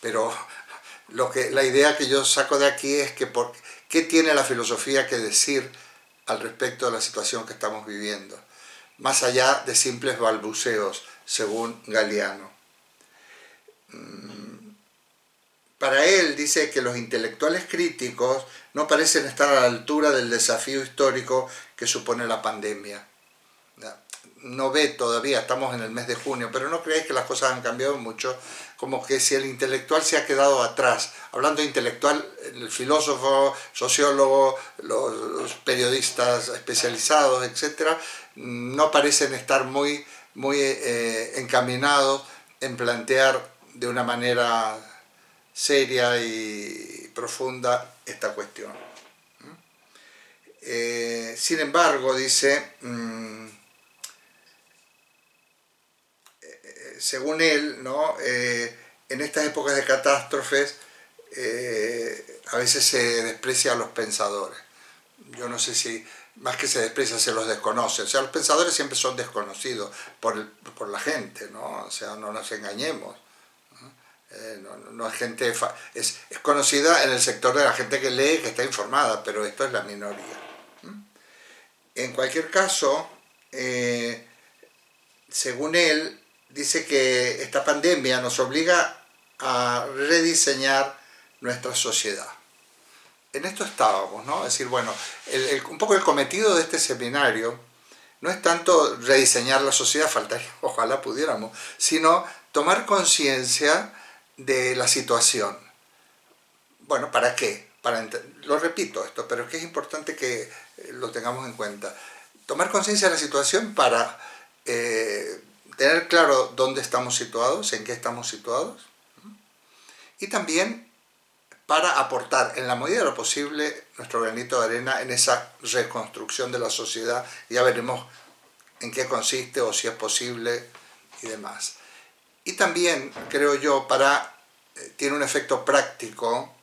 pero la idea que yo saco de aquí es que ¿qué tiene la filosofía que decir al respecto de la situación que estamos viviendo? Más allá de simples balbuceos, según Galeano. Para él dice que los intelectuales críticos no parecen estar a la altura del desafío histórico que supone la pandemia. No ve todavía, estamos en el mes de junio, pero no creéis que las cosas han cambiado mucho, como que si el intelectual se ha quedado atrás. Hablando de intelectual, el filósofo, sociólogo, los periodistas especializados, etcétera, no parecen estar muy encaminados en plantear de una manera seria y profunda esta cuestión. Sin embargo, dice, según él, ¿no? En estas épocas de catástrofes a veces se desprecia a los pensadores. Yo no sé si más que se desprecia, se los desconoce. O sea, los pensadores siempre son desconocidos por la gente, ¿no? O sea, no nos engañemos. No es gente, es conocida en el sector de la gente que lee, que está informada, pero esto es la minoría. En cualquier caso, según él, dice que esta pandemia nos obliga a rediseñar nuestra sociedad. En esto estábamos, ¿no? Es decir, bueno, un poco el cometido de este seminario no es tanto rediseñar la sociedad, faltaría, ojalá pudiéramos, sino tomar conciencia de la situación. Bueno, ¿para qué? Lo repito esto, pero es que es importante que lo tengamos en cuenta. Tomar conciencia de la situación para tener claro dónde estamos situados, en qué estamos situados, y también para aportar en la medida de lo posible nuestro granito de arena en esa reconstrucción de la sociedad. Ya veremos en qué consiste o si es posible y demás. Y también, creo yo, tiene un efecto práctico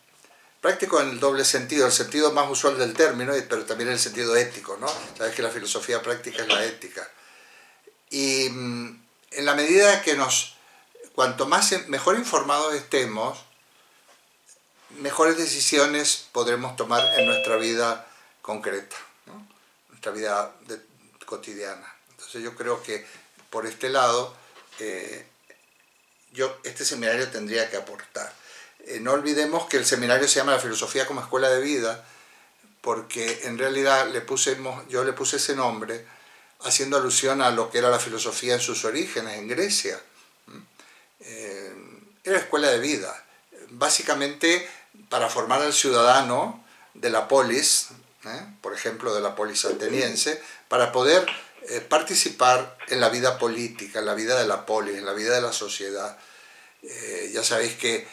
en el doble sentido, el sentido más usual del término, pero también el sentido ético, ¿no? Sabes que la filosofía práctica es la ética. Y en la medida que cuanto mejor informados estemos, mejores decisiones podremos tomar en nuestra vida concreta, ¿no? Nuestra vida cotidiana. Entonces yo creo que por este lado este seminario tendría que aportar. No olvidemos que el seminario se llama La Filosofía como Escuela de Vida, porque en realidad yo le puse ese nombre haciendo alusión a lo que era la filosofía en sus orígenes, en Grecia. Era escuela de vida, básicamente para formar al ciudadano de la polis, por ejemplo de la polis ateniense, para poder participar en la vida política, en la vida de la polis, en la vida de la sociedad. Ya sabéis que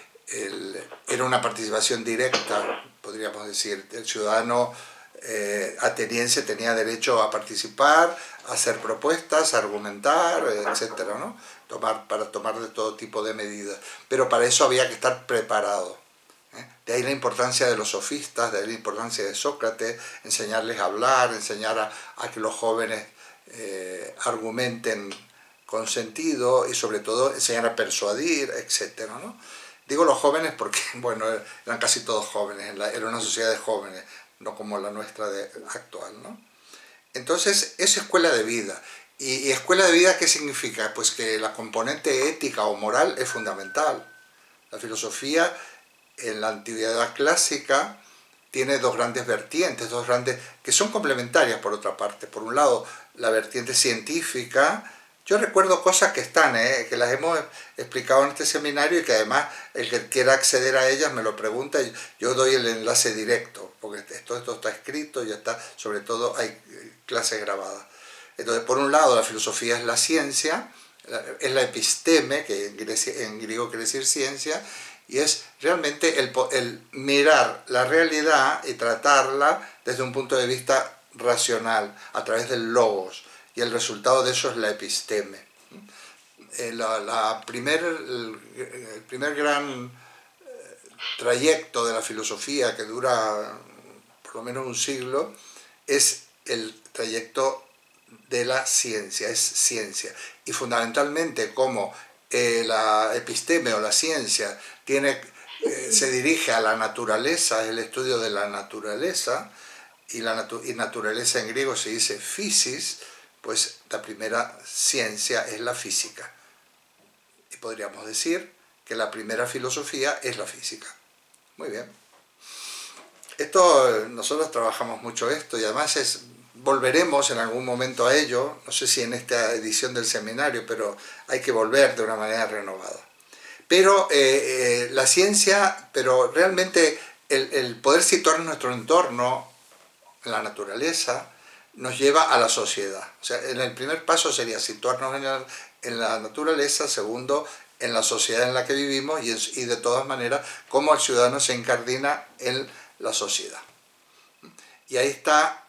era una participación directa, podríamos decir. El ciudadano ateniense tenía derecho a participar, a hacer propuestas, a argumentar, etcétera, ¿no? Para tomar de todo tipo de medidas. Pero para eso había que estar preparado. De ahí la importancia de los sofistas, de ahí la importancia de Sócrates, enseñarles a hablar, enseñar a que los jóvenes argumenten con sentido y sobre todo enseñar a persuadir, etcétera, ¿no? Digo los jóvenes porque, bueno, eran casi todos jóvenes, era una sociedad de jóvenes, no como la nuestra actual, ¿no? Entonces, es escuela de vida. ¿Y escuela de vida qué significa? Pues que la componente ética o moral es fundamental. La filosofía en la antigüedad clásica tiene dos grandes vertientes, que son complementarias por otra parte. Por un lado, la vertiente científica. Yo recuerdo cosas que están, que las hemos explicado en este seminario y que además el que quiera acceder a ellas me lo pregunta y yo doy el enlace directo, porque esto está escrito y está, sobre todo hay clases grabadas. Entonces, por un lado, la filosofía es la ciencia, es la episteme, que en griego quiere decir ciencia, y es realmente el mirar la realidad y tratarla desde un punto de vista racional, a través del logos. Y el resultado de eso es la episteme. El primer gran trayecto de la filosofía, que dura por lo menos un siglo, es el trayecto de la ciencia, es ciencia. Y fundamentalmente como la episteme o la ciencia se dirige a la naturaleza, es el estudio de la naturaleza, y naturaleza en griego se dice physis, pues la primera ciencia es la física. Y podríamos decir que la primera filosofía es la física. Muy bien. Nosotros trabajamos mucho esto y además volveremos en algún momento a ello, no sé si en esta edición del seminario, pero hay que volver de una manera renovada. Pero la ciencia, pero realmente el poder situar en nuestro entorno, en la naturaleza, nos lleva a la sociedad. O sea, en el primer paso sería situarnos en la naturaleza, segundo, en la sociedad en la que vivimos y de todas maneras, cómo el ciudadano se incardina en la sociedad. Y ahí está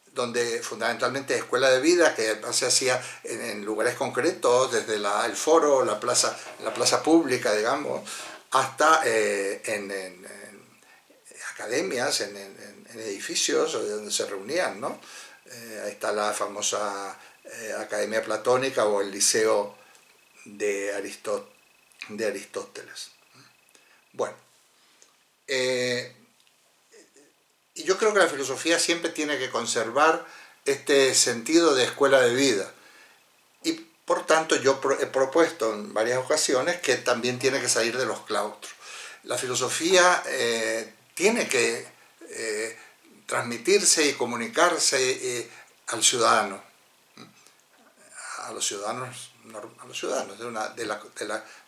donde fundamentalmente escuela de vida, que se hacía en lugares concretos, desde el foro, la plaza pública, digamos, hasta en academias, en edificios donde se reunían, ¿no? Ahí está la famosa Academia Platónica o el Liceo de Aristóteles. Bueno, y yo creo que la filosofía siempre tiene que conservar este sentido de escuela de vida. Y por tanto yo he propuesto en varias ocasiones que también tiene que salir de los claustros. La filosofía tiene que transmitirse y comunicarse al ciudadano, a los ciudadanos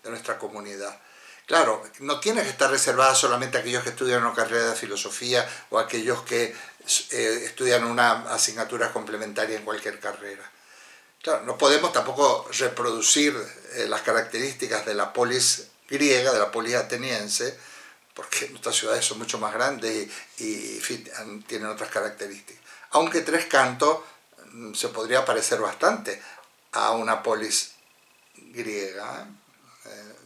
de nuestra comunidad. Claro, no tiene que estar reservada solamente a aquellos que estudian una carrera de filosofía o a aquellos que estudian una asignatura complementaria en cualquier carrera. Claro, no podemos tampoco reproducir las características de la polis griega, de la polis ateniense, porque nuestras ciudades son mucho más grandes y tienen otras características. Aunque Tres Cantos se podría parecer bastante a una polis griega,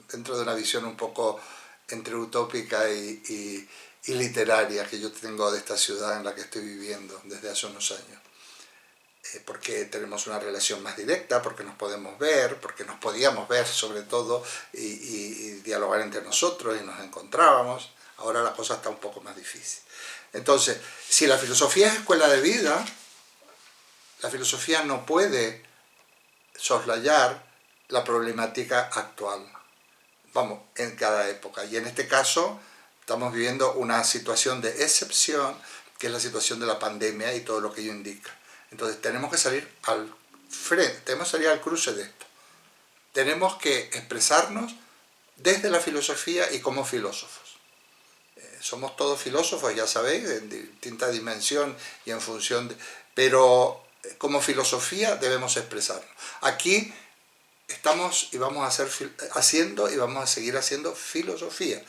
dentro de una visión un poco entre utópica y literaria que yo tengo de esta ciudad en la que estoy viviendo desde hace unos años. Porque tenemos una relación más directa, porque nos podemos ver, porque nos podíamos ver sobre todo y dialogar entre nosotros y nos encontrábamos. Ahora la cosa está un poco más difícil. Entonces, si la filosofía es escuela de vida, la filosofía no puede soslayar la problemática actual. Vamos, en cada época. Y en este caso estamos viviendo una situación de excepción, que es la situación de la pandemia y todo lo que ello indica. Entonces tenemos que salir al frente, tenemos que salir al cruce de esto. Tenemos que expresarnos desde la filosofía y como filósofos. Somos todos filósofos, ya sabéis, en distinta dimensión y en función de... Pero como filosofía debemos expresarnos. Aquí estamos y vamos a seguir haciendo filosofía.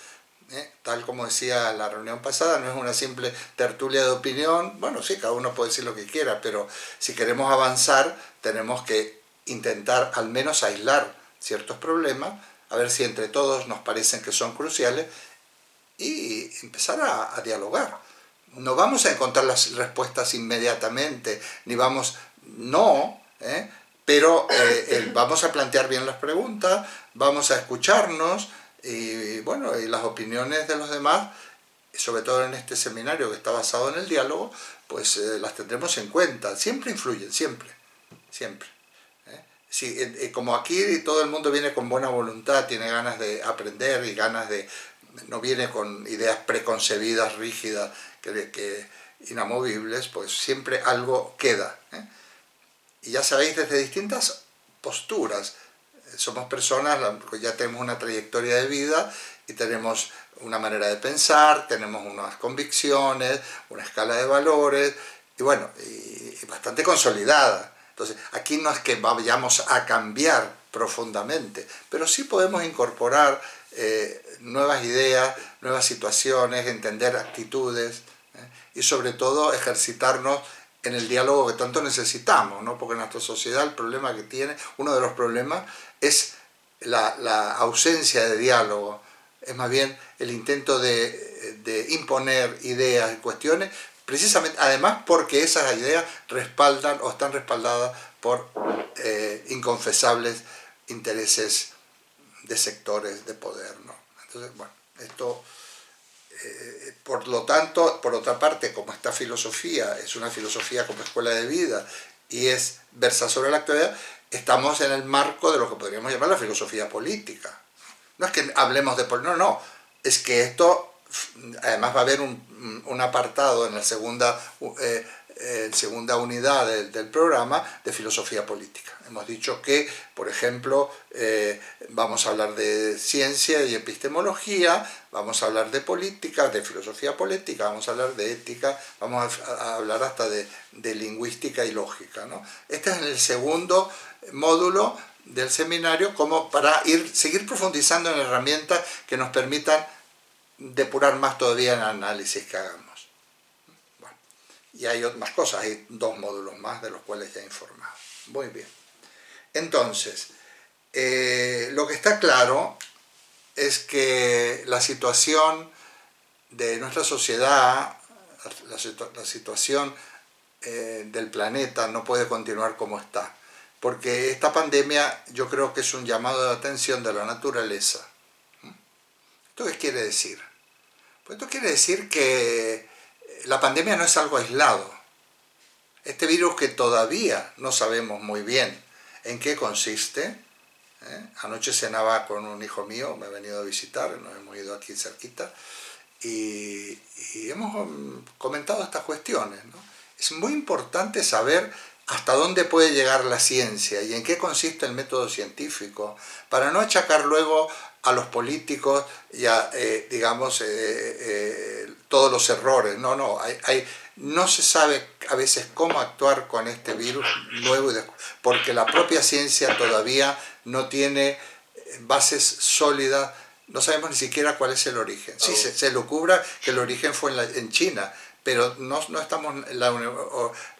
Tal como decía la reunión pasada, no es una simple tertulia de opinión. Bueno, sí, cada uno puede decir lo que quiera, pero si queremos avanzar tenemos que intentar al menos aislar ciertos problemas, a ver si entre todos nos parecen que son cruciales y empezar a dialogar. No vamos a encontrar las respuestas inmediatamente, ni vamos... No, pero vamos a plantear bien las preguntas, vamos a escucharnos y bueno, y las opiniones de los demás, sobre todo en este seminario que está basado en el diálogo, pues las tendremos en cuenta. Siempre influyen, siempre. Sí, como aquí todo el mundo viene con buena voluntad, tiene ganas de aprender y ganas de... no viene con ideas preconcebidas, rígidas, inamovibles, pues siempre algo queda. Y ya sabéis, desde distintas posturas. Somos personas que ya tenemos una trayectoria de vida y tenemos una manera de pensar, tenemos unas convicciones, una escala de valores, y bueno, y bastante consolidada. Entonces, aquí no es que vayamos a cambiar profundamente, pero sí podemos incorporar nuevas ideas, nuevas situaciones, entender actitudes, y sobre todo ejercitarnos en el diálogo que tanto necesitamos, ¿no? Porque nuestra sociedad el problema que tiene, uno de los problemas es la ausencia de diálogo, es más bien el intento de imponer ideas y cuestiones, precisamente, además porque esas ideas respaldan o están respaldadas por inconfesables intereses de sectores de poder, ¿no? Entonces, bueno, esto, por lo tanto, por otra parte, como esta filosofía es una filosofía como escuela de vida y versa sobre la actualidad, estamos en el marco de lo que podríamos llamar la filosofía política. No es que hablemos de política, no, es que esto, además va a haber un apartado en la segunda unidad del programa de filosofía política. Hemos dicho que, por ejemplo, vamos a hablar de ciencia y epistemología, vamos a hablar de política, de filosofía política, vamos a hablar de ética, vamos a hablar hasta de lingüística y lógica, ¿no? Este es el segundo módulo del seminario, como para seguir profundizando en herramientas que nos permitan depurar más todavía en el análisis que hagamos. Bueno, y hay más cosas, hay 2 módulos más de los cuales ya he informado. Muy bien. Entonces, lo que está claro es que la situación de nuestra sociedad, la situación del planeta no puede continuar como está. Porque esta pandemia yo creo que es un llamado de atención de la naturaleza. ¿Esto qué quiere decir? Pues esto quiere decir que la pandemia no es algo aislado. Este virus que todavía no sabemos muy bien en qué consiste. Anoche cenaba con un hijo mío, me ha venido a visitar, nos hemos ido aquí cerquita, y hemos comentado estas cuestiones, ¿no? Es muy importante saber hasta dónde puede llegar la ciencia y en qué consiste el método científico, para no achacar luego a los políticos ya, digamos, todos los errores. No se sabe a veces cómo actuar con este virus nuevo, porque la propia ciencia todavía no tiene bases sólidas. No sabemos ni siquiera cuál es el origen. Sí, se lucubra que el origen fue en China, pero no estamos, la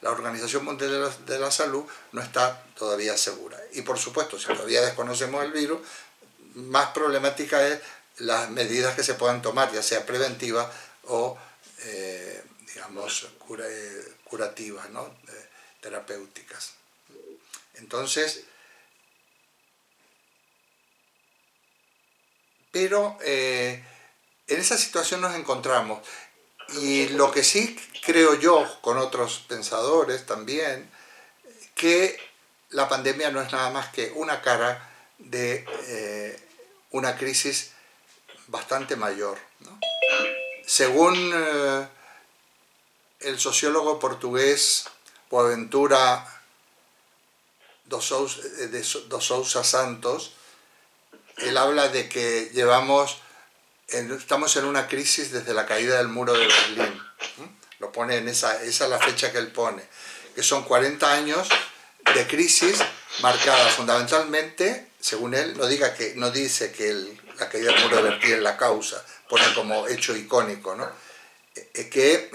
Organización Mundial de la Salud no está todavía segura. Y por supuesto, si todavía desconocemos el virus, más problemática es las medidas que se puedan tomar, ya sea preventivas o, digamos, curativas, ¿no? Terapéuticas. Entonces, pero en esa situación nos encontramos. Y lo que sí creo yo, con otros pensadores también, que la pandemia no es nada más que una cara de una crisis bastante mayor, ¿no? Según el sociólogo portugués Boaventura dos Sousa Santos, él habla de que estamos en una crisis desde la caída del muro de Berlín. Lo pone esa es la fecha que él pone, que son 40 años de crisis marcada fundamentalmente, según él, no dice que la caída del muro de Berlín es la causa, pone como hecho icónico, ¿no? Que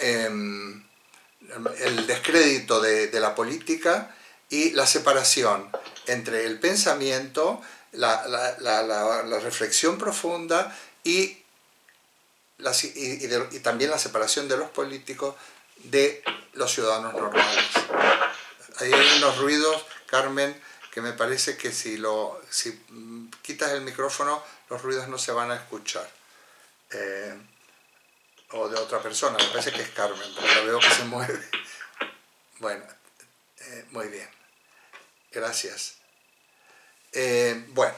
el descrédito de la política y la separación entre el pensamiento, la reflexión profunda y también la separación de los políticos de los ciudadanos normales. Hay unos ruidos, Carmen, que me parece que si quitas el micrófono, los ruidos no se van a escuchar. O de otra persona, me parece que es Carmen, porque la veo que se mueve. Bueno, muy bien. Gracias. Bueno.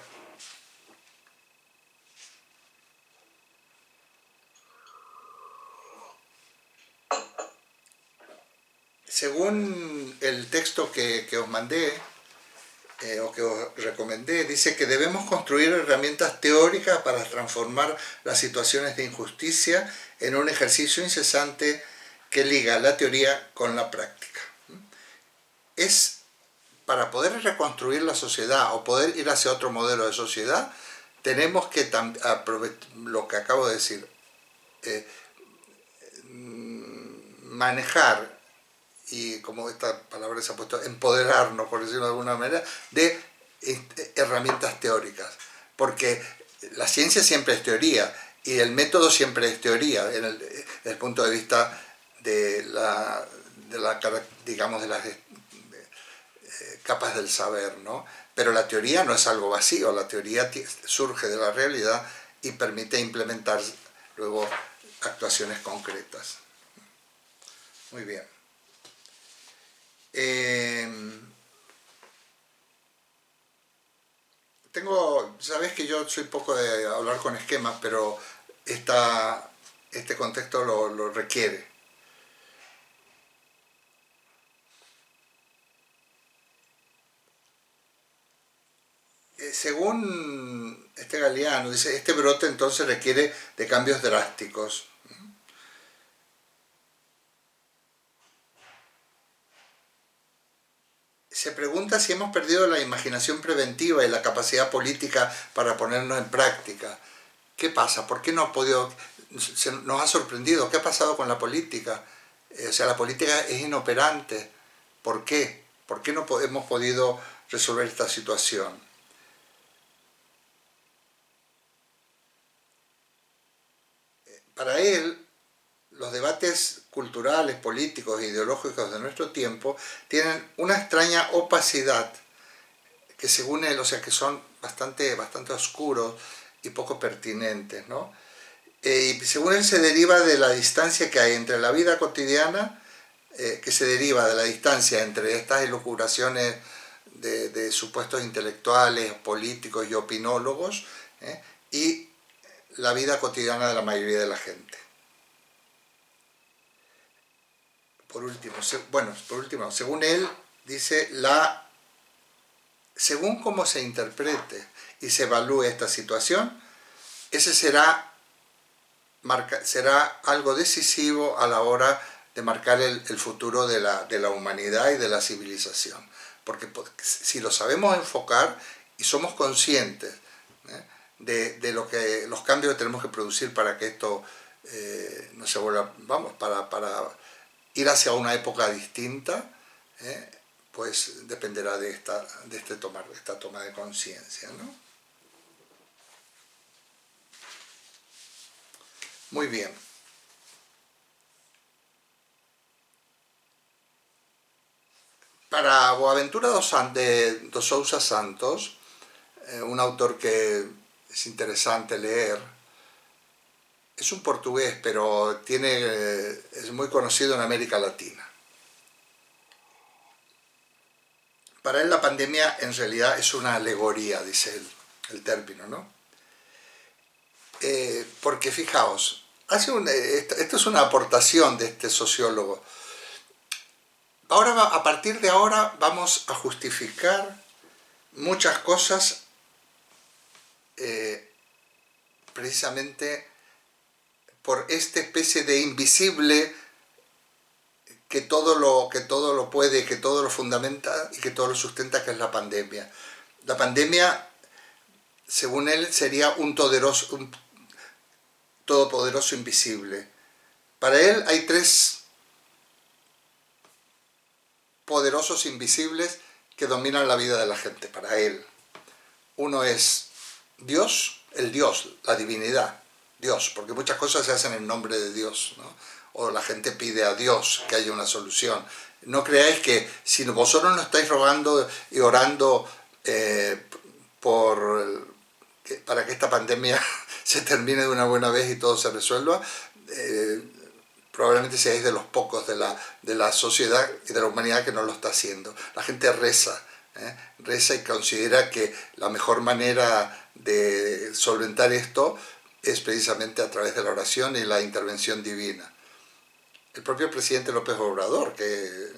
Según el texto que os mandé, o que os recomendé, dice que debemos construir herramientas teóricas para transformar las situaciones de injusticia en un ejercicio incesante que liga la teoría con la práctica. Es para poder reconstruir la sociedad o poder ir hacia otro modelo de sociedad, tenemos que lo que acabo de decir, manejar, y como esta palabra se ha puesto, empoderarnos, por decirlo de alguna manera, de herramientas teóricas. Porque la ciencia siempre es teoría y el método siempre es teoría, desde el punto de vista de las capas del saber, ¿no? Pero la teoría no es algo vacío, la teoría surge de la realidad y permite implementar luego actuaciones concretas. Muy bien. Sabes que yo soy poco de hablar con esquemas, pero este contexto lo requiere. Según este Galeano, dice, este brote entonces requiere de cambios drásticos. Se pregunta si hemos perdido la imaginación preventiva y la capacidad política para ponernos en práctica. ¿Qué pasa? ¿Por qué no ha podido? Nos ha sorprendido. ¿Qué ha pasado con la política? O sea, la política es inoperante. ¿Por qué? ¿Por qué no hemos podido resolver esta situación? Para él, los debates culturales, políticos e ideológicos de nuestro tiempo tienen una extraña opacidad que según él, o sea, que son bastante oscuros y poco pertinentes, ¿no? Y según él se deriva de la distancia que hay entre la vida cotidiana, que se deriva de la distancia entre estas elucubraciones de supuestos intelectuales, políticos y opinólogos, y la vida cotidiana de la mayoría de la gente. Por último, según él, dice, según cómo se interprete y se evalúe esta situación, ese será algo decisivo a la hora de marcar el futuro de la humanidad y de la civilización. Porque si lo sabemos enfocar y somos conscientes de los cambios que tenemos que producir para que esto no se vuelva, para ir hacia una época distinta, pues dependerá de esta toma de conciencia, ¿no? Muy bien. Para Boaventura dos Sousa Santos, un autor que es interesante leer, es un portugués, pero es muy conocido en América Latina. Para él la pandemia en realidad es una alegoría, dice él, el término, ¿no? Porque fijaos, esto es una aportación de este sociólogo. A partir de ahora vamos a justificar muchas cosas precisamente por esta especie de invisible que todo lo puede, que todo lo fundamenta y que todo lo sustenta, que es la pandemia. La pandemia, según él, sería un todopoderoso invisible. Para él hay tres poderosos invisibles que dominan la vida de la gente, para él. Uno es Dios, el Dios, la divinidad, Dios, porque muchas cosas se hacen en nombre de Dios, ¿no? O la gente pide a Dios que haya una solución. No creáis que si vosotros no estáis rogando y orando para que esta pandemia se termine de una buena vez y todo se resuelva, probablemente seáis de los pocos de la sociedad y de la humanidad que no lo está haciendo. La gente reza y considera que la mejor manera de solventar esto es precisamente a través de la oración y la intervención divina. El propio presidente López Obrador, que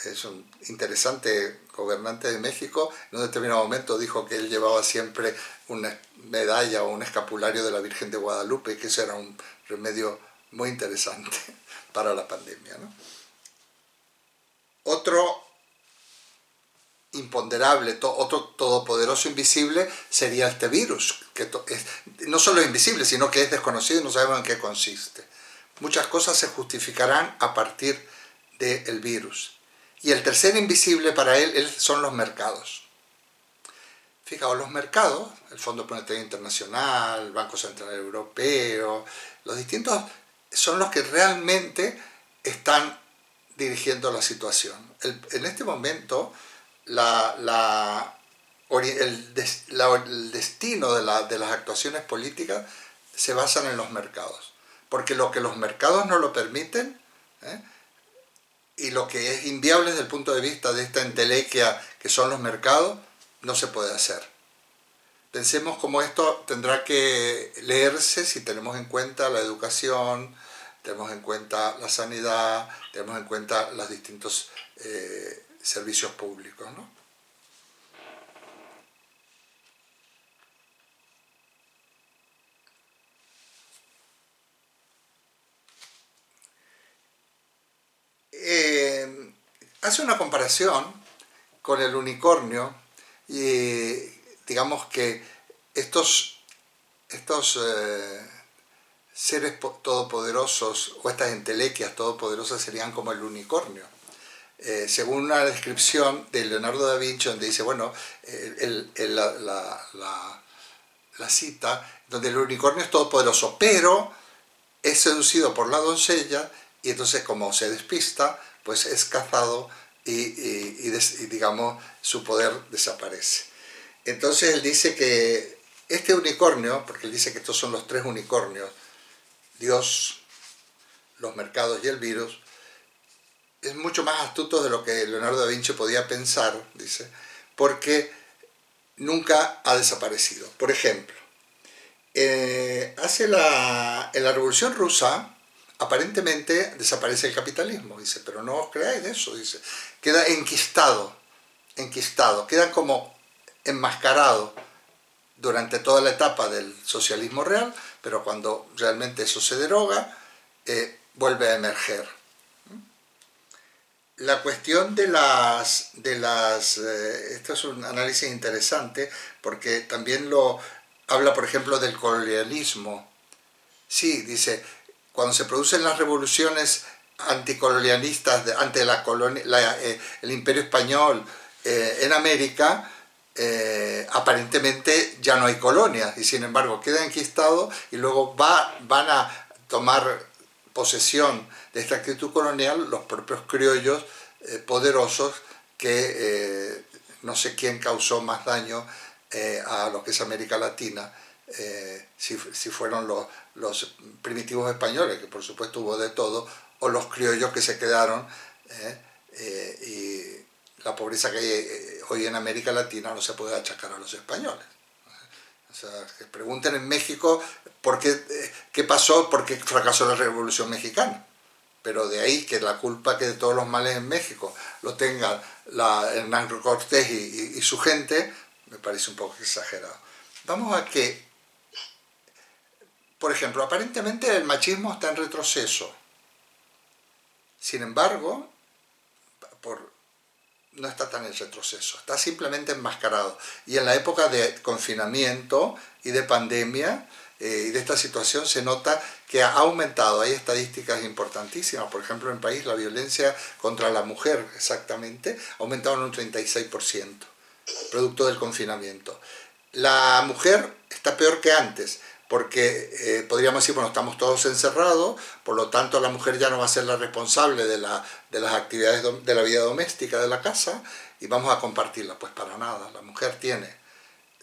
es un interesante gobernante de México, en un determinado momento dijo que él llevaba siempre una medalla o un escapulario de la Virgen de Guadalupe y que eso era un remedio muy interesante para la pandemia, ¿no? Otro imponderable, otro todopoderoso invisible sería este virus, que no solo es invisible, sino que es desconocido y no sabemos en qué consiste. Muchas cosas se justificarán a partir del virus. Y el tercer invisible para él son los mercados. Fijaos, los mercados, el Fondo Monetario Internacional, el Banco Central Europeo, los distintos son los que realmente están dirigiendo la situación. En este momento, la el destino de las actuaciones políticas se basan en los mercados. Porque lo que los mercados no lo permiten, ¿eh? Y lo que es inviable desde el punto de vista de esta entelequia que son los mercados, no se puede hacer. Pensemos cómo esto tendrá que leerse si tenemos en cuenta la educación, tenemos en cuenta la sanidad, tenemos en cuenta los distintos servicios públicos, ¿no? Hace una comparación con el unicornio y digamos que estos seres todopoderosos o estas entelequias todopoderosas serían como el unicornio. Según una descripción de Leonardo da Vinci, donde dice, bueno, la cita, donde el unicornio es todopoderoso, pero es seducido por la doncella y entonces como se despista, pues es cazado y digamos su poder desaparece. Entonces él dice que este unicornio, porque él dice que estos son los tres unicornios, Dios, los mercados y el virus, es mucho más astuto de lo que Leonardo da Vinci podía pensar, dice, porque nunca ha desaparecido. Por ejemplo, en la Revolución Rusa, aparentemente desaparece el capitalismo, dice, pero no os creáis de eso, dice, queda enquistado, queda como enmascarado durante toda la etapa del socialismo real, pero cuando realmente eso se deroga, vuelve a emerger. La cuestión esto es un análisis interesante porque también habla, por ejemplo, del colonialismo. Sí, dice, cuando se producen las revoluciones anticolonialistas ante el Imperio Español en América, aparentemente ya no hay colonias y sin embargo queda enquistado y luego van a tomar posesión de esta actitud colonial los propios criollos poderosos que no sé quién causó más daño a lo que es América Latina, si fueron los primitivos españoles, que por supuesto hubo de todo, o los criollos que se quedaron, y la pobreza que hay hoy en América Latina no se puede achacar a los españoles. O sea, que pregunten en México qué pasó, por qué fracasó la Revolución Mexicana. Pero de ahí que la culpa que de todos los males en México lo tenga Hernán Cortés y su gente, me parece un poco exagerado. Vamos a que, por ejemplo, aparentemente el machismo está en retroceso. Sin embargo, no está tan en retroceso, está simplemente enmascarado. Y en la época de confinamiento y de pandemia y de esta situación se nota que ha aumentado. Hay estadísticas importantísimas. Por ejemplo, en el país la violencia contra la mujer exactamente ha aumentado en un 36%, producto del confinamiento. La mujer está peor que antes, porque podríamos decir, bueno, estamos todos encerrados, por lo tanto la mujer ya no va a ser la responsable de las actividades de la vida doméstica de la casa y vamos a compartirla. Pues para nada, la mujer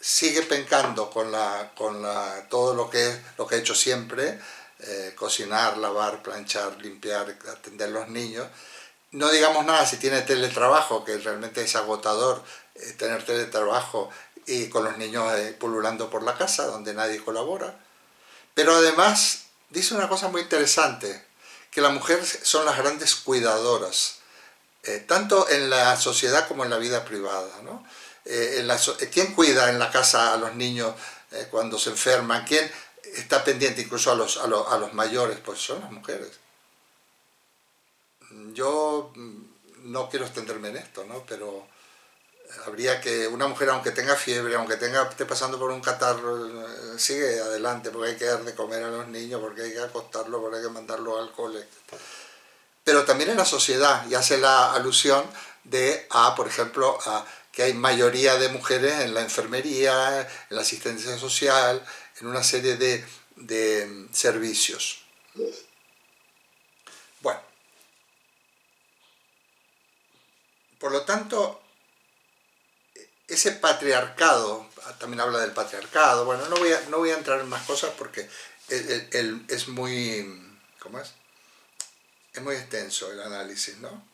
sigue pencando con todo lo que ha hecho siempre, cocinar, lavar, planchar, limpiar, atender a los niños. No digamos nada si tiene teletrabajo, que realmente es agotador tener teletrabajo y con los niños pululando por la casa, donde nadie colabora. Pero además dice una cosa muy interesante, que las mujeres son las grandes cuidadoras, tanto en la sociedad como en la vida privada, ¿no? ¿Quién cuida en la casa a los niños cuando se enferman? ¿Quién está pendiente incluso a los mayores? Pues son las mujeres. Yo no quiero extenderme en esto, ¿no? Pero habría que, una mujer aunque tenga fiebre, aunque esté pasando por un catarro, sigue adelante, porque hay que dar de comer a los niños, porque hay que acostarlos, porque hay que mandarlos al cole. Pero también en la sociedad, y hace la alusión por ejemplo, que hay mayoría de mujeres en la enfermería, en la asistencia social, en una serie de servicios. Bueno, por lo tanto, ese patriarcado, también habla del patriarcado, bueno, no voy a entrar en más cosas porque es muy, ¿cómo es? Es muy extenso el análisis, ¿no?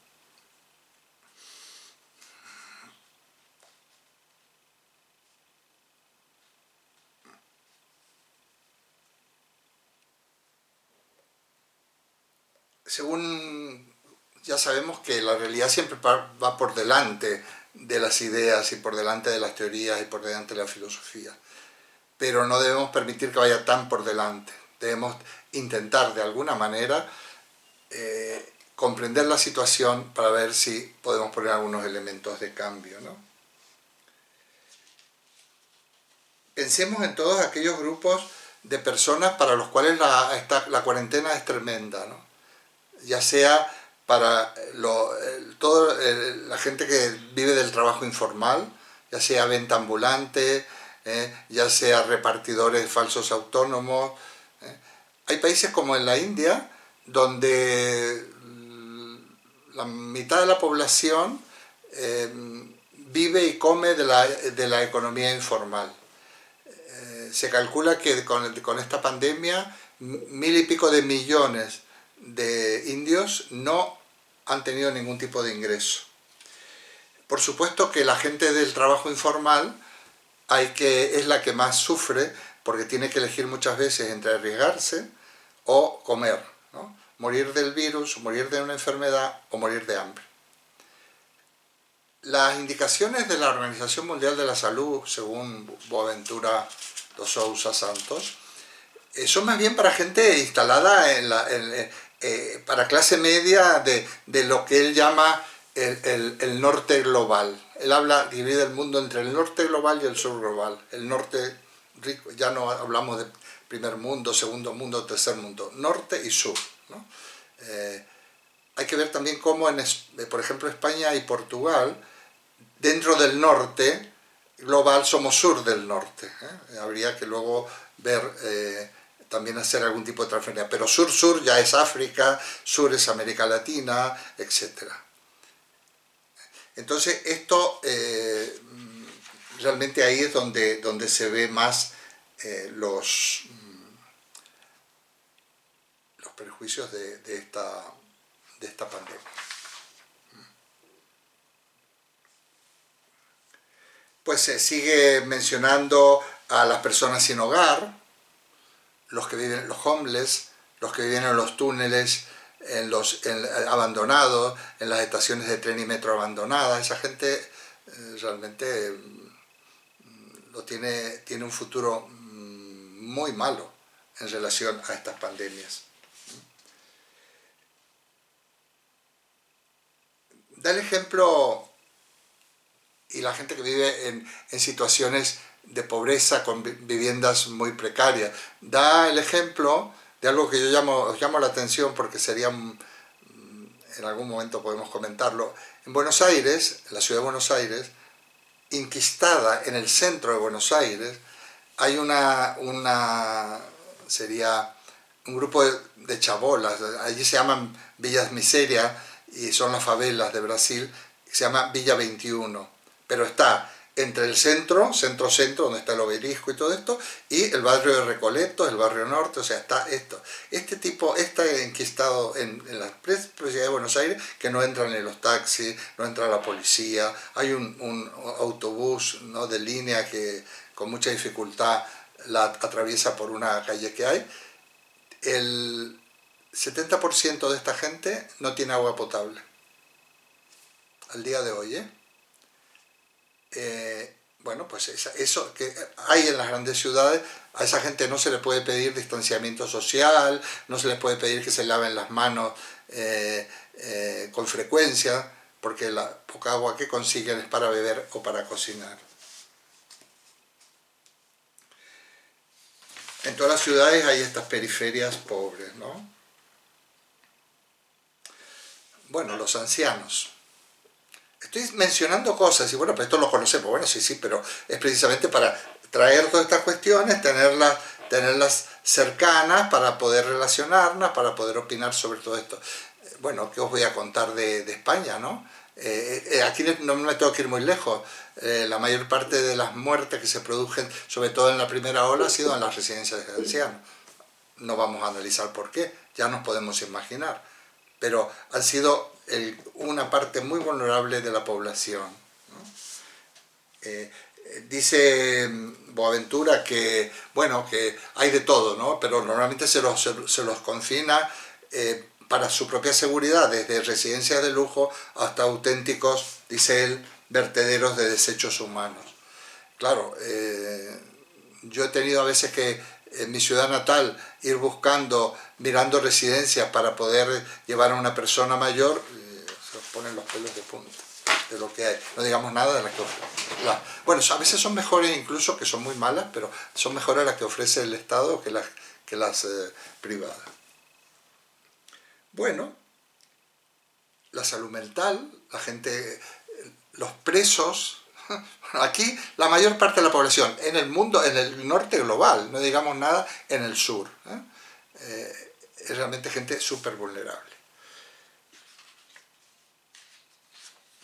Según ya sabemos que la realidad siempre va por delante de las ideas y por delante de las teorías y por delante de la filosofía, pero no debemos permitir que vaya tan por delante. Debemos intentar de alguna manera comprender la situación para ver si podemos poner algunos elementos de cambio, ¿no? Pensemos en todos aquellos grupos de personas para los cuales la cuarentena es tremenda, ¿no? Ya sea para toda la gente que vive del trabajo informal, ya sea venta ambulante, ya sea repartidores falsos autónomos. Hay países como en la India, donde la mitad de la población vive y come de la economía informal. Se calcula que con esta pandemia 1.000 y pico de millones de indios no han tenido ningún tipo de ingreso. Por supuesto que la gente del trabajo informal es la que más sufre porque tiene que elegir muchas veces entre arriesgarse o comer, ¿no? Morir del virus, morir de una enfermedad o morir de hambre. Las indicaciones de la Organización Mundial de la Salud, según Boaventura dos Sousa Santos, son más bien para gente instalada para clase media de lo que él llama el norte global. Él divide el mundo entre el norte global y el sur global. El norte rico, ya no hablamos de primer mundo, segundo mundo, tercer mundo, norte y sur, ¿no? Hay que ver también cómo, por ejemplo, España y Portugal, dentro del norte global somos sur del norte. Habría que luego ver, también hacer algún tipo de transferencia, pero sur-sur ya es África, sur es América Latina, etc. Entonces esto realmente ahí es donde se ve más los perjuicios de esta pandemia. Pues se sigue mencionando a las personas sin hogar, los que viven, los homeless, los que viven en los túneles, abandonados, en las estaciones de tren y metro abandonadas. Esa gente realmente tiene un futuro muy malo en relación a estas pandemias. Da el ejemplo, y la gente que vive en situaciones de pobreza con viviendas muy precarias, da el ejemplo de algo que os llamo la atención porque en algún momento podemos comentarlo. En Buenos Aires, en la ciudad de Buenos Aires, inquistada en el centro de Buenos Aires, hay sería un grupo de chabolas, allí se llaman Villas Miseria y son las favelas de Brasil, se llama Villa 21, pero está entre el centro, donde está el obelisco y todo esto, y el barrio de Recoleta, el barrio norte, o sea, está esto. Está enquistado en las ciudades de Buenos Aires, que no entran en los taxis, no entra la policía, hay un autobús, ¿no?, de línea que con mucha dificultad la atraviesa por una calle que hay. El 70% de esta gente no tiene agua potable, al día de hoy, bueno, pues eso que hay en las grandes ciudades, a esa gente no se le puede pedir distanciamiento social, no se les puede pedir que se laven las manos con frecuencia, porque la poca agua que consiguen es para beber o para cocinar. En todas las ciudades hay estas periferias pobres, ¿no? Bueno, los ancianos. Estoy mencionando cosas y bueno, pues esto lo conocemos, bueno, sí, pero es precisamente para traer todas estas cuestiones, tenerlas cercanas para poder relacionarnos, para poder opinar sobre todo esto. Bueno, ¿qué os voy a contar de España, no? Aquí no me tengo que ir muy lejos. La mayor parte de las muertes que se produjen, sobre todo en la primera ola, ha sido en las residencias de ancianos. No vamos a analizar por qué, ya nos podemos imaginar. Pero han sido una parte muy vulnerable de la población, ¿no? Dice Boaventura que, bueno, que hay de todo, ¿no? Pero normalmente se los confina para su propia seguridad, desde residencias de lujo hasta auténticos, dice él, vertederos de desechos humanos. Claro, yo he tenido a veces que en mi ciudad natal ir buscando, mirando residencias para poder llevar a una persona mayor, se los ponen los pelos de punta de lo que hay. No digamos nada de las que ofrece. Bueno, a veces son mejores incluso, que son muy malas, pero son mejores las que ofrece el Estado que las privadas. Bueno, la salud mental, la gente, los presos, aquí la mayor parte de la población, en el mundo, en el norte global, no digamos nada en el sur, es realmente gente súper vulnerable.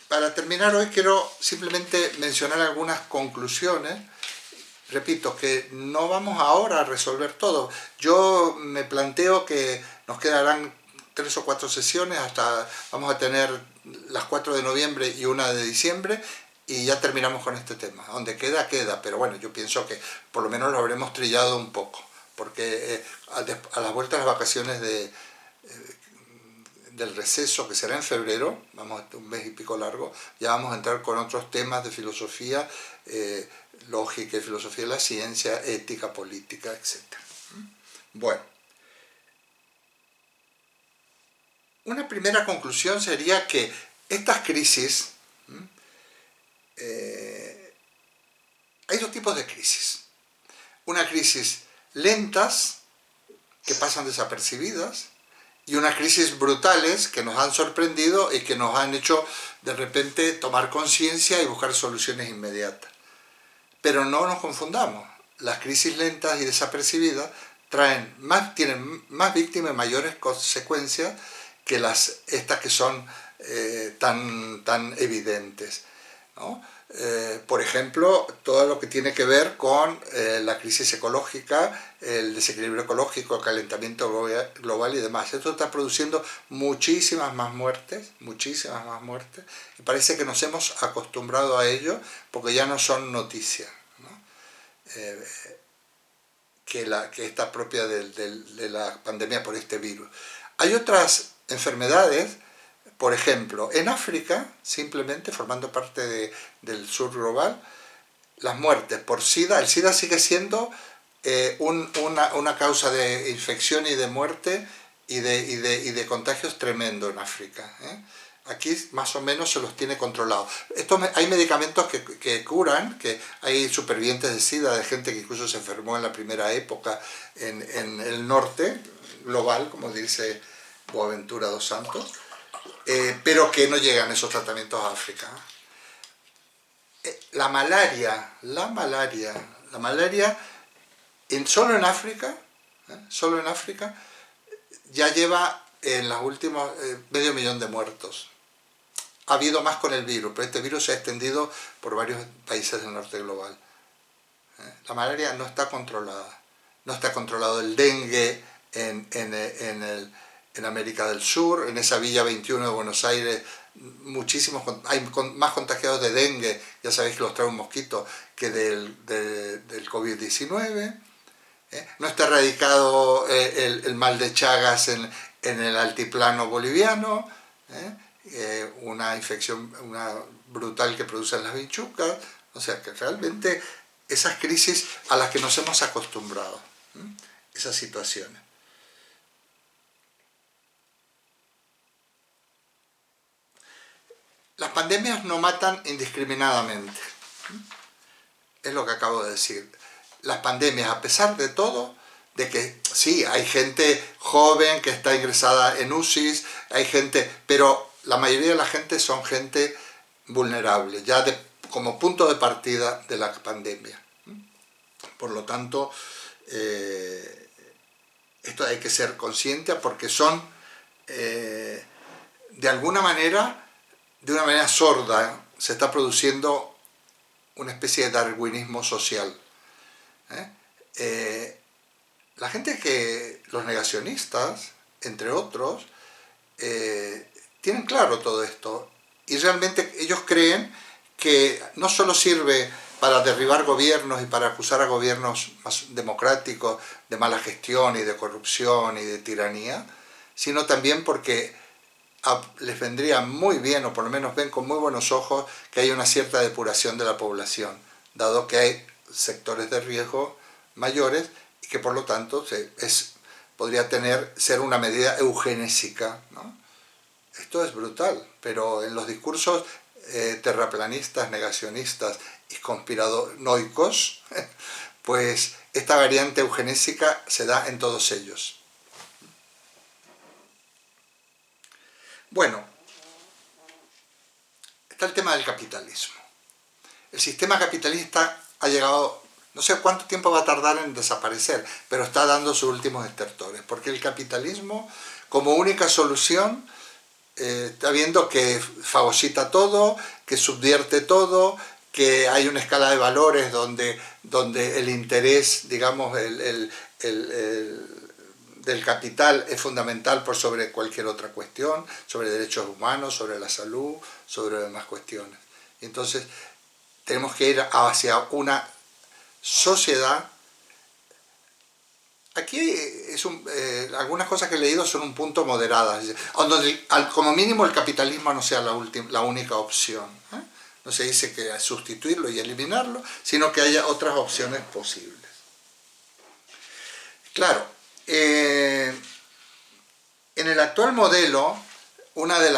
Para terminar hoy quiero simplemente mencionar algunas conclusiones. Repito, que no vamos ahora a resolver todo. Yo me planteo que nos quedarán 3 o 4 sesiones, hasta vamos a tener las 4 de noviembre y una de diciembre, y ya terminamos con este tema. Donde queda, queda, pero bueno, yo pienso que por lo menos lo habremos trillado un poco, porque a las vueltas de las vacaciones del receso, que será en febrero, vamos a un mes y pico largo, ya vamos a entrar con otros temas de filosofía, lógica y filosofía de la ciencia, ética, política, etc. Bueno, una primera conclusión sería que estas crisis, hay dos tipos de crisis. Una crisis lentas, que pasan desapercibidas, y unas crisis brutales que nos han sorprendido y que nos han hecho de repente tomar conciencia y buscar soluciones inmediatas. Pero no nos confundamos, las crisis lentas y desapercibidas tienen más víctimas y mayores consecuencias que estas que son tan evidentes, ¿no? Por ejemplo, todo lo que tiene que ver con la crisis ecológica, el desequilibrio ecológico, el calentamiento global y demás. Esto está produciendo muchísimas más muertes, y parece que nos hemos acostumbrado a ello porque ya no son noticias, ¿no? Que esta propia de la pandemia por este virus. Hay otras enfermedades. Por ejemplo, en África, simplemente formando parte del sur global, las muertes por SIDA, el SIDA sigue siendo una causa de infección y de muerte y de contagios tremendo en África. Aquí más o menos se los tiene controlados. Hay medicamentos que curan, que hay supervivientes de SIDA, de gente que incluso se enfermó en la primera época en el norte global, como dice Boaventura dos Santos, pero que no llegan esos tratamientos a África. La malaria, solo en África, ya lleva en los últimos 500.000 de muertos. Ha habido más con el virus, pero este virus se ha extendido por varios países del norte global. La malaria no está controlada. No está controlado el dengue en América del Sur, en esa Villa 21 de Buenos Aires, hay más contagiados de dengue, ya sabéis que los trae un mosquito, que del COVID-19. No está erradicado el mal de Chagas en el altiplano boliviano, una infección brutal que producen las bichucas. O sea que realmente esas crisis a las que nos hemos acostumbrado, esas situaciones. Las pandemias no matan indiscriminadamente, es lo que acabo de decir. Las pandemias, a pesar de todo, de que sí, hay gente joven que está ingresada en UCIs, hay gente, pero la mayoría de la gente son gente vulnerable, ya como punto de partida de la pandemia. Por lo tanto, esto hay que ser consciente porque son, de alguna manera, de una manera sorda, se está produciendo una especie de darwinismo social. ¿eh? La gente los negacionistas, entre otros, tienen claro todo esto y realmente ellos creen que no solo sirve para derribar gobiernos y para acusar a gobiernos más democráticos de mala gestión y de corrupción y de tiranía, sino también porque les vendría muy bien, o por lo menos ven con muy buenos ojos, que hay una cierta depuración de la población, dado que hay sectores de riesgo mayores y que por lo tanto podría ser una medida eugenésica, ¿no? Esto es brutal, pero en los discursos terraplanistas, negacionistas y conspiranoicos, pues esta variante eugenésica se da en todos ellos. Bueno, está el tema del capitalismo. El sistema capitalista ha llegado, no sé cuánto tiempo va a tardar en desaparecer, pero está dando sus últimos estertores, porque el capitalismo, como única solución, está viendo que fagocita todo, que subvierte todo, que hay una escala de valores donde el interés, digamos, del capital es fundamental por sobre cualquier otra cuestión, sobre derechos humanos, sobre la salud, sobre demás cuestiones. Y entonces tenemos que ir hacia una sociedad. Aquí algunas cosas que he leído son un punto moderadas, donde como mínimo el capitalismo no sea la única opción. No se dice que sustituirlo y eliminarlo, sino que haya otras opciones posibles. Claro, en el actual modelo, una de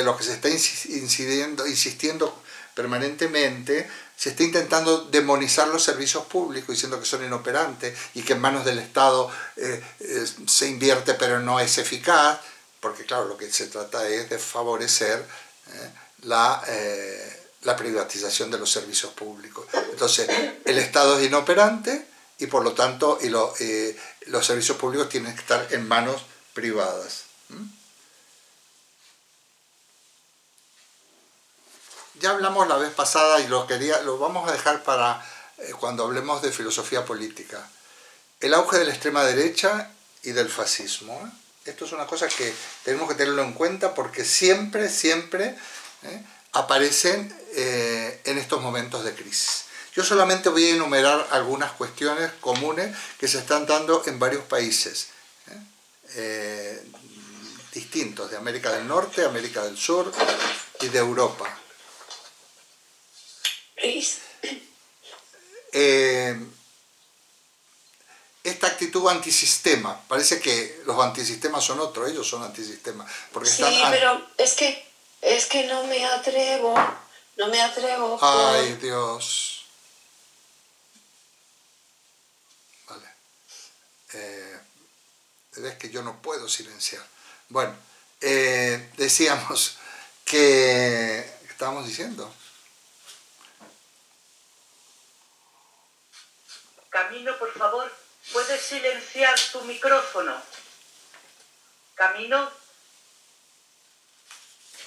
lo que se está insistiendo permanentemente, se está intentando demonizar los servicios públicos, diciendo que son inoperantes y que en manos del Estado se invierte pero no es eficaz, porque claro, lo que se trata es de favorecer la privatización de los servicios públicos. Entonces, el Estado es inoperante y por lo tanto los servicios públicos tienen que estar en manos privadas. Ya hablamos la vez pasada y lo vamos a dejar para cuando hablemos de filosofía política. El auge de la extrema derecha y del fascismo. Esto es una cosa que tenemos que tenerlo en cuenta porque siempre aparecen en estos momentos de crisis. Yo solamente voy a enumerar algunas cuestiones comunes que se están dando en varios países distintos, de América del Norte, América del Sur y de Europa. Esta actitud antisistema, parece que los antisistemas son otros, ellos son antisistemas. Porque sí, pero es que no me atrevo. Ay, Dios. Vale. Es que yo no puedo silenciar. Bueno, decíamos que... ¿Qué estábamos diciendo? Camino, por favor, ¿puedes silenciar tu micrófono? Camino.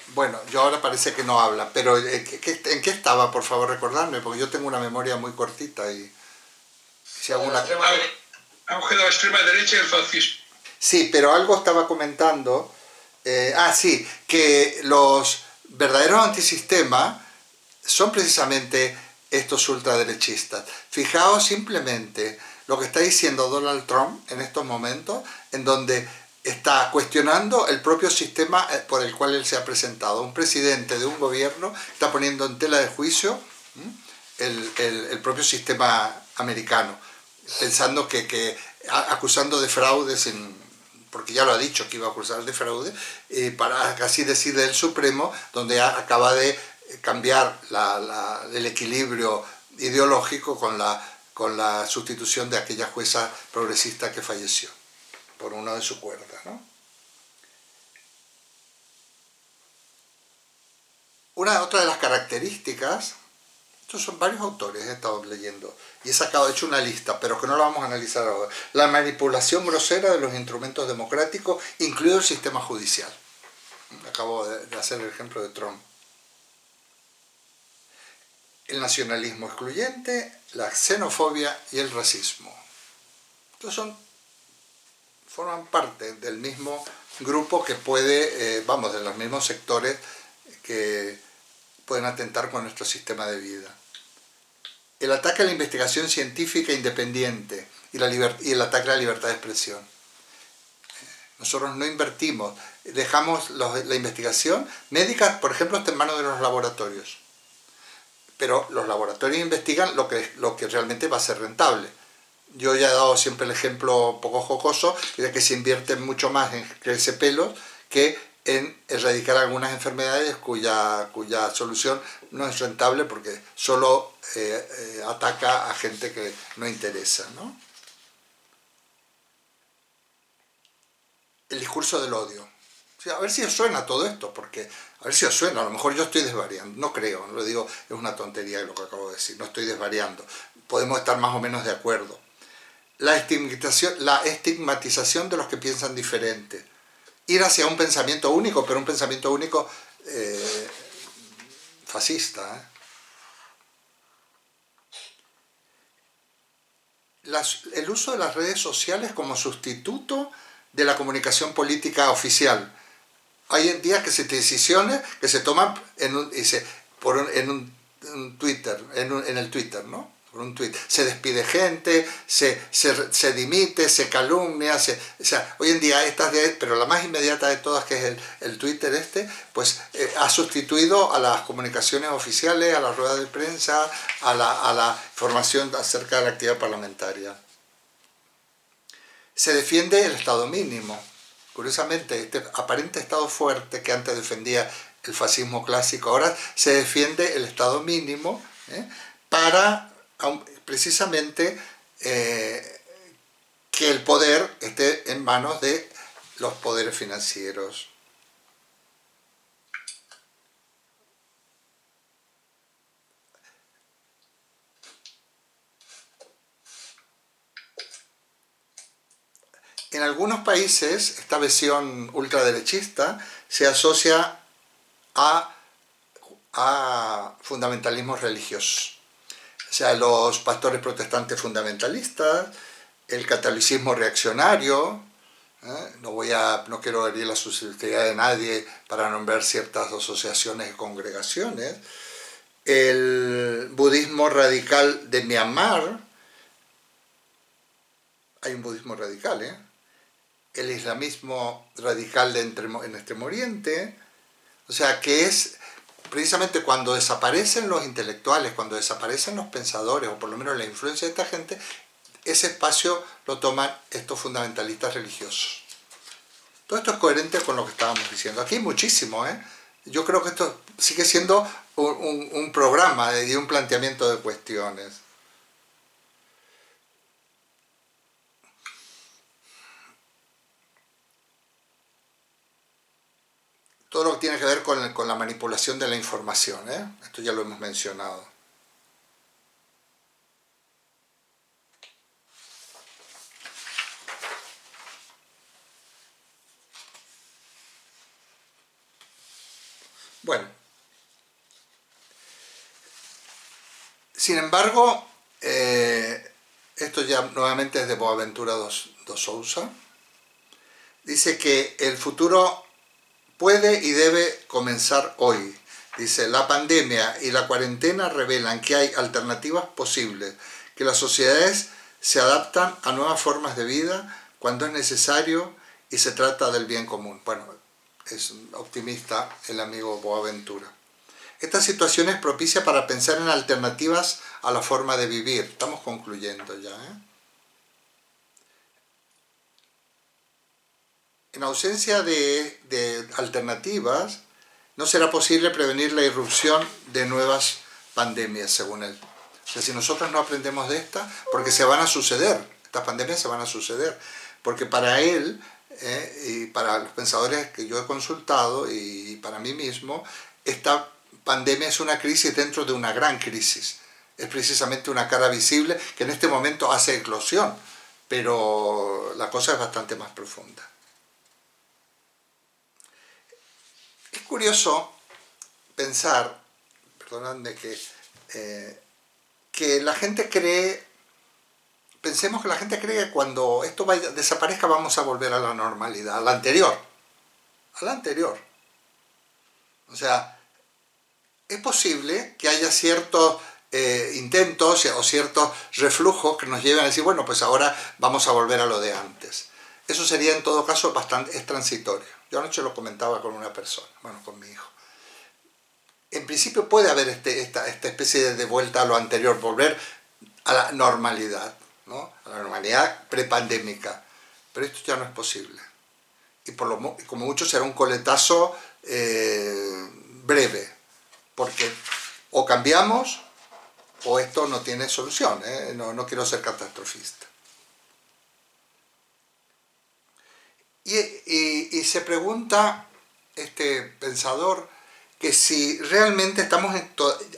Bueno, yo ahora parece que no habla, pero ¿en qué estaba? Por favor, recordarme, porque yo tengo una memoria muy cortita y... Si alguna... Auge de la extrema derecha y el fascismo. Sí, pero algo estaba comentando... sí, que los verdaderos antisistemas son precisamente estos ultraderechistas. Fijaos simplemente lo que está diciendo Donald Trump en estos momentos, en donde está cuestionando el propio sistema por el cual él se ha presentado. Un presidente de un gobierno está poniendo en tela de juicio el propio sistema americano, pensando acusando de fraude, porque ya lo ha dicho que iba a acusar de fraude, para casi decirle el Supremo, donde acaba de cambiar el equilibrio ideológico con la sustitución de aquella jueza progresista que falleció por uno de su cuerda, ¿no? Otra de las características, estos son varios autores, he estado leyendo, y he hecho una lista, pero que no la vamos a analizar ahora. La manipulación grosera de los instrumentos democráticos, incluido el sistema judicial. Acabo de hacer el ejemplo de Trump. El nacionalismo excluyente, la xenofobia y el racismo. Estos forman parte del mismo grupo que puede, de los mismos sectores que pueden atentar con nuestro sistema de vida. El ataque a la investigación científica independiente y el ataque a la libertad de expresión. Nosotros no invertimos, dejamos la investigación médica, por ejemplo, está en manos de los laboratorios. Pero los laboratorios investigan lo que realmente va a ser rentable. Yo ya he dado siempre el ejemplo un poco jocoso de que se invierte mucho más en crecer pelos que en erradicar algunas enfermedades cuya solución no es rentable porque solo ataca a gente que no interesa, ¿no? El discurso del odio. O sea, a ver si os suena todo esto, porque a ver si os suena, a lo mejor yo estoy desvariando, no creo, no lo digo, es una tontería lo que acabo de decir, no estoy desvariando, podemos estar más o menos de acuerdo. La estigmatización de los que piensan diferente, ir hacia un pensamiento único, pero un pensamiento único fascista, ¿eh? El uso de las redes sociales como sustituto de la comunicación política oficial. Hay en día decisiones que se toman en un Twitter, en el Twitter, ¿no? Por un tweet. Se despide gente, se dimite, se calumnia, o sea, hoy en día pero la más inmediata de todas, que es el Twitter pues ha sustituido a las comunicaciones oficiales, a las ruedas de prensa, a la información acerca de la actividad parlamentaria. Se defiende el Estado mínimo. Curiosamente, este aparente Estado fuerte que antes defendía el fascismo clásico, ahora se defiende el Estado mínimo para precisamente que el poder esté en manos de los poderes financieros. En algunos países, esta visión ultraderechista se asocia a fundamentalismos religiosos. O sea, los pastores protestantes fundamentalistas, el catolicismo reaccionario, no quiero herir la susceptibilidad de nadie para nombrar ciertas asociaciones y congregaciones, el budismo radical de Myanmar, hay un budismo radical, el islamismo radical en Extremo Oriente, o sea que es precisamente cuando desaparecen los intelectuales, cuando desaparecen los pensadores, o por lo menos la influencia de esta gente, ese espacio lo toman estos fundamentalistas religiosos. Todo esto es coherente con lo que estábamos diciendo. Aquí hay muchísimo, Yo creo que esto sigue siendo un programa y un planteamiento de cuestiones. Todo lo que tiene que ver con la manipulación de la información, Esto ya lo hemos mencionado. Bueno, sin embargo, esto ya nuevamente es de Boaventura dos Sousa, dice que el futuro puede y debe comenzar hoy. Dice, la pandemia y la cuarentena revelan que hay alternativas posibles, que las sociedades se adaptan a nuevas formas de vida cuando es necesario y se trata del bien común. Bueno, es optimista el amigo Boaventura. Esta situación es propicia para pensar en alternativas a la forma de vivir. Estamos concluyendo ya, En ausencia de alternativas, no será posible prevenir la irrupción de nuevas pandemias, según él. O sea, si nosotros no aprendemos de esta, porque se van a suceder, estas pandemias se van a suceder, porque para él, y para los pensadores que yo he consultado, y para mí mismo, esta pandemia es una crisis dentro de una gran crisis. Es precisamente una cara visible que en este momento hace eclosión, pero la cosa es bastante más profunda. curioso pensar, perdonadme, que la gente cree, pensemos que la gente cree que cuando esto desaparezca vamos a volver a la normalidad, a la anterior. A la anterior. O sea, es posible que haya ciertos intentos o ciertos reflujos que nos lleven a decir, bueno, pues ahora vamos a volver a lo de antes. Eso sería en todo caso es transitorio. Yo anoche lo comentaba con una persona, bueno, con mi hijo. En principio puede haber esta especie de vuelta a lo anterior, volver a la normalidad, ¿no? A la normalidad prepandémica. Pero esto ya no es posible. Y como mucho será un coletazo breve, porque o cambiamos o esto no tiene solución, ¿eh? No quiero ser catastrofista. Y se pregunta este pensador que si realmente estamos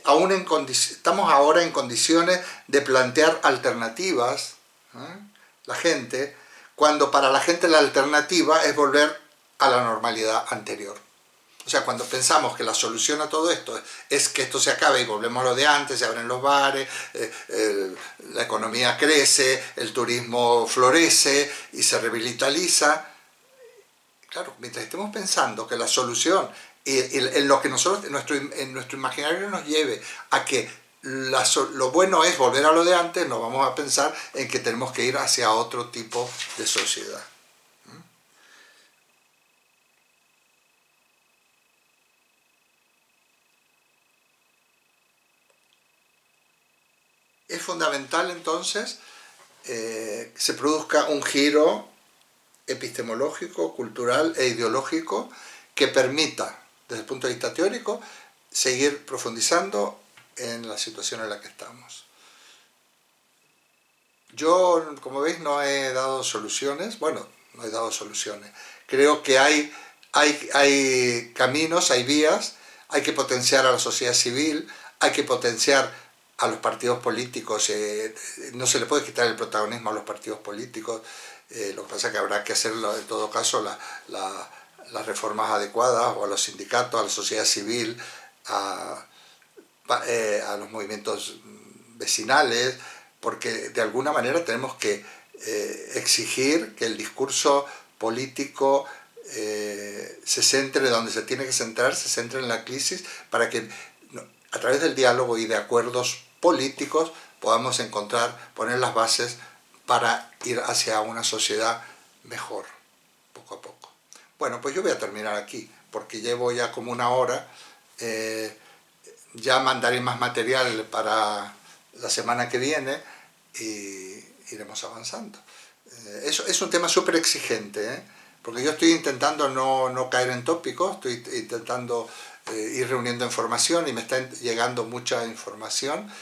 ahora en condiciones de plantear alternativas, ¿eh? La gente, cuando para la gente la alternativa es volver a la normalidad anterior. O sea, cuando pensamos que la solución a todo esto es que esto se acabe y volvemos a lo de antes, se abren los bares, la economía crece, el turismo florece y se revitaliza. Claro, mientras estemos pensando que la solución, en lo que nosotros, en nuestro imaginario nos lleve a que lo bueno es volver a lo de antes, nos vamos a pensar en que tenemos que ir hacia otro tipo de sociedad. Es fundamental entonces que se produzca un giro epistemológico, cultural e ideológico que permita, desde el punto de vista teórico, seguir profundizando en la situación en la que estamos. Yo, como veis, no he dado soluciones, no he dado soluciones. Creo que hay caminos, hay vías, hay que potenciar a la sociedad civil, hay que potenciar a los partidos políticos, no se le puede quitar el protagonismo a los partidos políticos, lo que pasa es que habrá que hacerlo en todo caso las reformas adecuadas, o a los sindicatos, a la sociedad civil, a los movimientos vecinales, porque de alguna manera tenemos que exigir que el discurso político se centre donde se tiene que centrar, se centre en la crisis, para que a través del diálogo y de acuerdos políticos podamos poner las bases para ir hacia una sociedad mejor, poco a poco. Bueno, pues yo voy a terminar aquí, porque llevo ya como una hora. Ya mandaré más material para la semana que viene y iremos avanzando. Es un tema súper exigente, ¿eh? Porque yo estoy intentando no caer en tópicos, estoy intentando ir reuniendo información y me está llegando mucha información